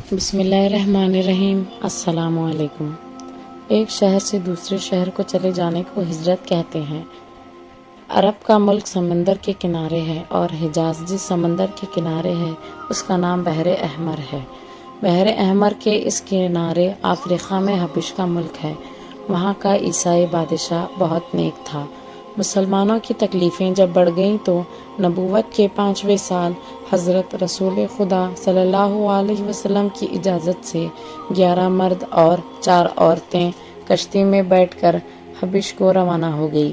بسم اللہ الرحمن الرحیم۔ السلام علیکم۔ ایک شہر سے دوسرے شہر کو چلے جانے کو ہجرت کہتے ہیں۔ عرب کا ملک سمندر کے کنارے ہے اور حجاز جس سمندر کے کنارے ہے اس کا نام بحر احمر ہے۔ بحر احمر کے اس کنارے افریقہ میں حبش کا ملک ہے۔ وہاں کا عیسائی بادشاہ بہت نیک تھا۔ مسلمانوں کی تکلیفیں جب بڑھ گئیں تو نبوت کے 5ویں سال حضرت رسول خدا صلی اللہ علیہ وسلم کی اجازت سے 11 مرد اور 4 عورتیں کشتی میں بیٹھ کر حبش کو روانہ ہو گئی۔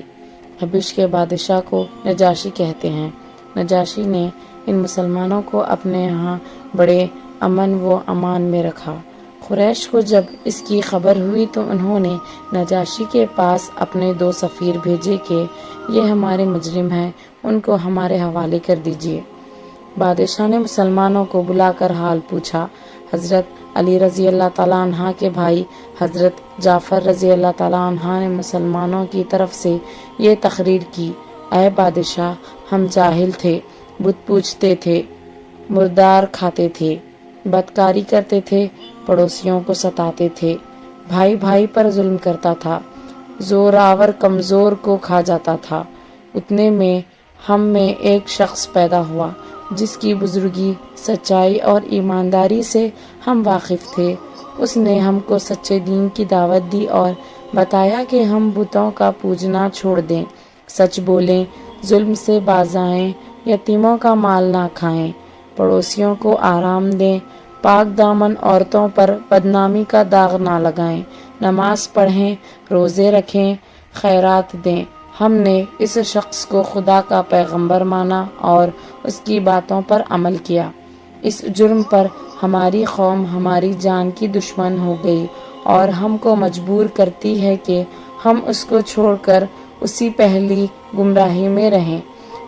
حبش کے بادشاہ کو نجاشی کہتے ہیں۔ نجاشی نے ان مسلمانوں کو اپنے ہاں بڑے امن و امان میں رکھا۔ قریش کو جب اس کی خبر ہوئی تو انہوں نے نجاشی کے پاس اپنے 2 سفیر بھیجے کہ یہ ہمارے مجرم ہیں، ان کو ہمارے حوالے کر دیجیے۔ بادشاہ نے مسلمانوں کو بلا کر حال پوچھا۔ حضرت علی رضی اللہ تعالیٰ عنہ کے بھائی حضرت جعفر رضی اللہ تعالیٰ عنہ نے مسلمانوں کی طرف سے یہ تقریر کی: اے بادشاہ، ہم جاہل تھے، بت پوجتے تھے، مردار کھاتے تھے، بدکاری کرتے تھے، پڑوسیوں کو ستاتے تھے، بھائی بھائی پر ظلم کرتا تھا، زوراور کمزور کو کھا جاتا تھا۔ اتنے میں ہم میں ایک شخص پیدا ہوا جس کی بزرگی، سچائی اور ایمانداری سے ہم واقف تھے۔ اس نے ہم کو سچے دین کی دعوت دی اور بتایا کہ ہم بتوں کا پوجنا چھوڑ دیں، سچ بولیں، ظلم سے باز آئیں، یتیموں کا مال نہ کھائیں، پڑوسیوں کو آرام دیں، پاک دامن عورتوں پر بدنامی کا داغ نہ لگائیں، نماز پڑھیں، روزے رکھیں، خیرات دیں۔ ہم نے اس شخص کو خدا کا پیغمبر مانا اور اس کی باتوں پر عمل کیا۔ اس جرم پر ہماری قوم ہماری جان کی دشمن ہو گئی اور ہم کو مجبور کرتی ہے کہ ہم اس کو چھوڑ کر اسی پہلی گمراہی میں رہیں۔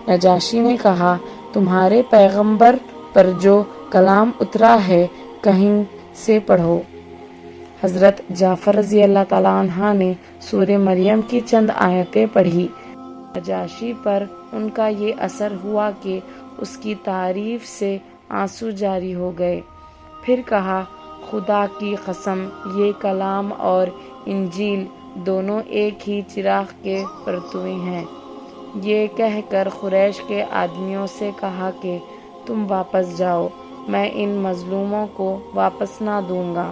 نجاشی نے کہا: تمہارے پیغمبر پر جو کلام اترا ہے کہیں سے پڑھو۔ حضرت جعفر رضی اللہ تعالیٰ عنہ نے سورہ مریم کی چند آیتیں پڑھی۔ نجاشی پر ان کا یہ اثر ہوا کہ اس کی تعریف سے آنسو جاری ہو گئے۔ پھر کہا: خدا کی قسم، یہ کلام اور انجیل دونوں ایک ہی چراغ کے پرتویں ہیں۔ یہ کہہ کر قریش کے آدمیوں سے کہا کہ تم واپس جاؤ، میں ان مظلوموں کو واپس نہ دوں گا۔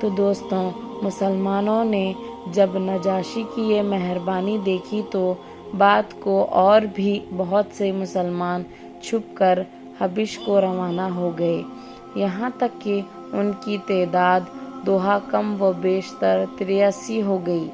تو دوستوں، مسلمانوں نے جب نجاشی کی یہ مہربانی دیکھی تو بات کو اور بھی بہت سے مسلمان چھپ کر حبش کو روانہ ہو گئے، یہاں تک کہ ان کی تعداد 2 کم و بیشتر 83 ہو گئی۔